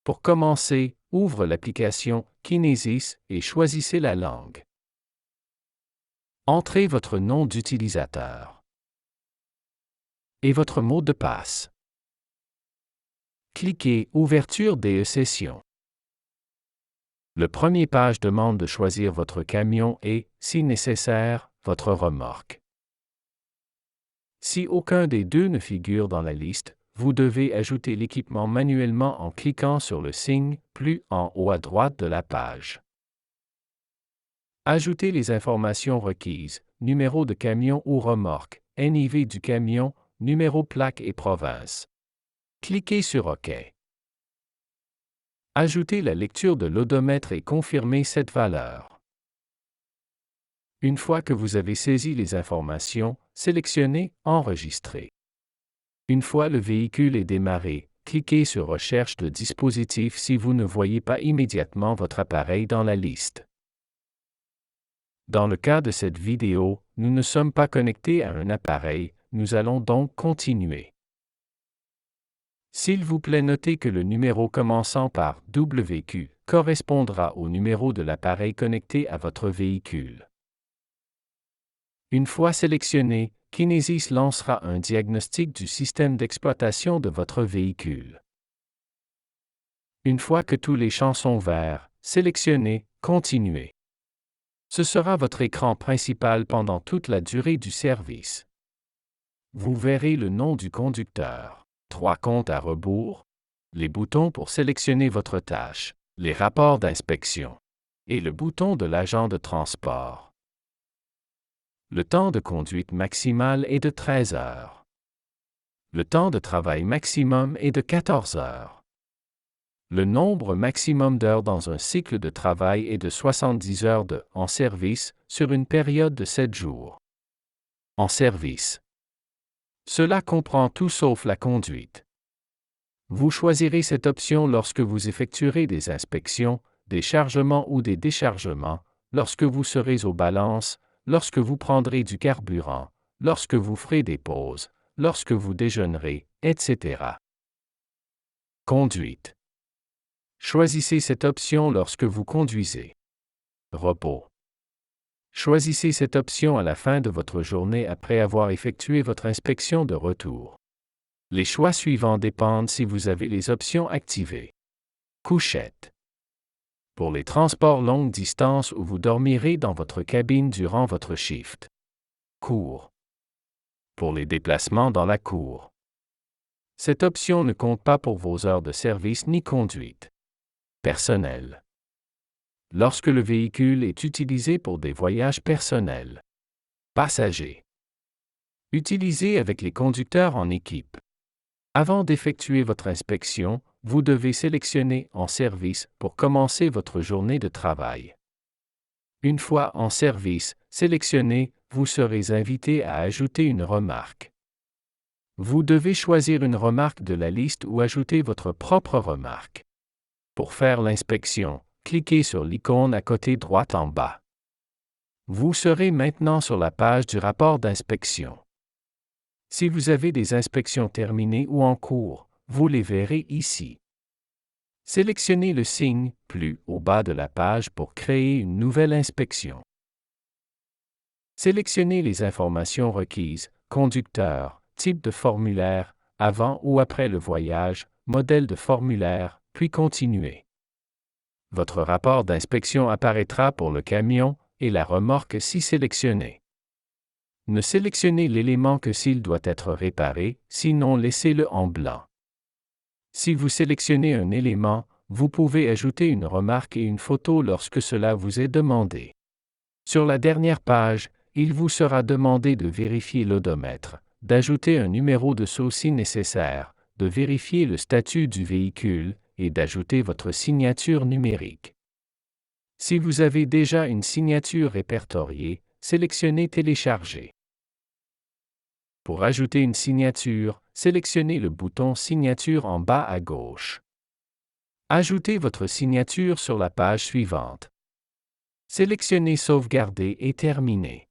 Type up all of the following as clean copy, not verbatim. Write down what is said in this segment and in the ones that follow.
Pour commencer, ouvre l'application Kinesis et choisissez la langue. Entrez votre nom d'utilisateur et votre mot de passe. Cliquez Ouverture des sessions. Le premier page demande de choisir votre camion et, si nécessaire, votre remorque. Si aucun des deux ne figure dans la liste, vous devez ajouter l'équipement manuellement en cliquant sur le signe « Plus » en haut à droite de la page. Ajoutez les informations requises, numéro de camion ou remorque, NIV du camion, numéro plaque et province. Cliquez sur OK. Ajoutez la lecture de l'odomètre et confirmez cette valeur. Une fois que vous avez saisi les informations, sélectionnez « Enregistrer ». Une fois le véhicule est démarré, cliquez sur « Recherche de dispositif » si vous ne voyez pas immédiatement votre appareil dans la liste. Dans le cas de cette vidéo, nous ne sommes pas connectés à un appareil, nous allons donc continuer. S'il vous plaît, notez que le numéro commençant par WQ correspondra au numéro de l'appareil connecté à votre véhicule. Une fois sélectionné, Kinesis lancera un diagnostic du système d'exploitation de votre véhicule. Une fois que tous les champs sont verts, sélectionnez « Continuer ». Ce sera votre écran principal pendant toute la durée du service. Vous verrez le nom du conducteur, 3 comptes à rebours, les boutons pour sélectionner votre tâche, les rapports d'inspection et le bouton de l'agent de transport. Le temps de conduite maximal est de 13 heures. Le temps de travail maximum est de 14 heures. Le nombre maximum d'heures dans un cycle de travail est de 70 heures en service sur une période de 7 jours. En service. Cela comprend tout sauf la conduite. Vous choisirez cette option lorsque vous effectuerez des inspections, des chargements ou des déchargements, lorsque vous serez aux balances, lorsque vous prendrez du carburant, lorsque vous ferez des pauses, lorsque vous déjeunerez, etc. Conduite. Choisissez cette option lorsque vous conduisez. Repos. Choisissez cette option à la fin de votre journée après avoir effectué votre inspection de retour. Les choix suivants dépendent si vous avez les options activées. Couchette. Pour les transports longue distance où vous dormirez dans votre cabine durant votre shift. Cours. Pour les déplacements dans la cour. Cette option ne compte pas pour vos heures de service ni conduite. Personnel. Lorsque le véhicule est utilisé pour des voyages personnels. Passagers. Utilisé avec les conducteurs en équipe. Avant d'effectuer votre inspection, vous devez sélectionner « En service » pour commencer votre journée de travail. Une fois en service sélectionné, vous serez invité à ajouter une remarque. Vous devez choisir une remarque de la liste ou ajouter votre propre remarque. Pour faire l'inspection, cliquez sur l'icône à côté droite en bas. Vous serez maintenant sur la page du rapport d'inspection. Si vous avez des inspections terminées ou en cours, vous les verrez ici. Sélectionnez le signe « Plus » au bas de la page pour créer une nouvelle inspection. Sélectionnez les informations requises, conducteur, type de formulaire, avant ou après le voyage, modèle de formulaire, puis continuez. Votre rapport d'inspection apparaîtra pour le camion et la remorque si sélectionné. Ne sélectionnez l'élément que s'il doit être réparé, sinon laissez-le en blanc. Si vous sélectionnez un élément, vous pouvez ajouter une remarque et une photo lorsque cela vous est demandé. Sur la dernière page, il vous sera demandé de vérifier l'odomètre, d'ajouter un numéro de saut si nécessaire, de vérifier le statut du véhicule et d'ajouter votre signature numérique. Si vous avez déjà une signature répertoriée, sélectionnez « Télécharger ». Pour ajouter une signature, sélectionnez le bouton « Signature » en bas à gauche. Ajoutez votre signature sur la page suivante. Sélectionnez « Sauvegarder » et terminez.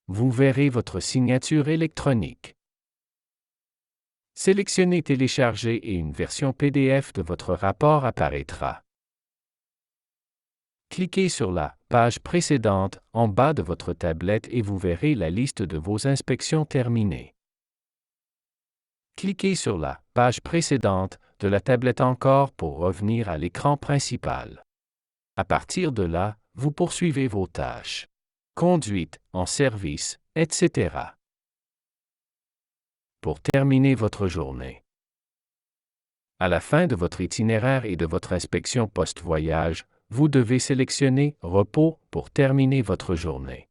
Vous verrez votre signature électronique. Sélectionnez Télécharger et une version PDF de votre rapport apparaîtra. Cliquez sur la page précédente en bas de votre tablette et vous verrez la liste de vos inspections terminées. Cliquez sur la page précédente de la tablette encore pour revenir à l'écran principal. À partir de là, vous poursuivez vos tâches. Conduite, en service, etc. Pour terminer votre journée. À la fin de votre itinéraire et de votre inspection post-voyage, vous devez sélectionner Repos pour terminer votre journée.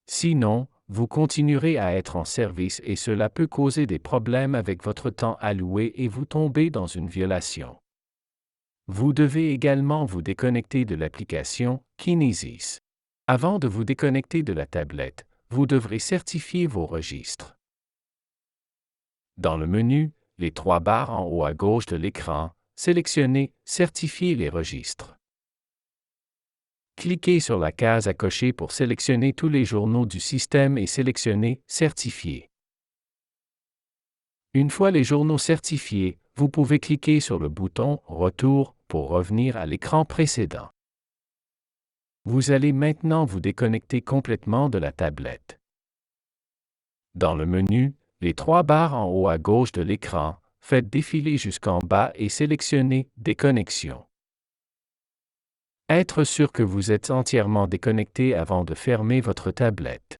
Sinon, vous continuerez à être en service et cela peut causer des problèmes avec votre temps alloué et vous tomber dans une violation. Vous devez également vous déconnecter de l'application Kinesis. Avant de vous déconnecter de la tablette, vous devrez certifier vos registres. Dans le menu, les 3 barres en haut à gauche de l'écran, sélectionnez Certifier les registres. Cliquez sur la case à cocher pour sélectionner tous les journaux du système et sélectionnez Certifier. Une fois les journaux certifiés, vous pouvez cliquer sur le bouton Retour pour revenir à l'écran précédent. Vous allez maintenant vous déconnecter complètement de la tablette. Dans le menu, les 3 barres en haut à gauche de l'écran, faites défiler jusqu'en bas et sélectionnez Déconnexion. Être sûr que vous êtes entièrement déconnecté avant de fermer votre tablette.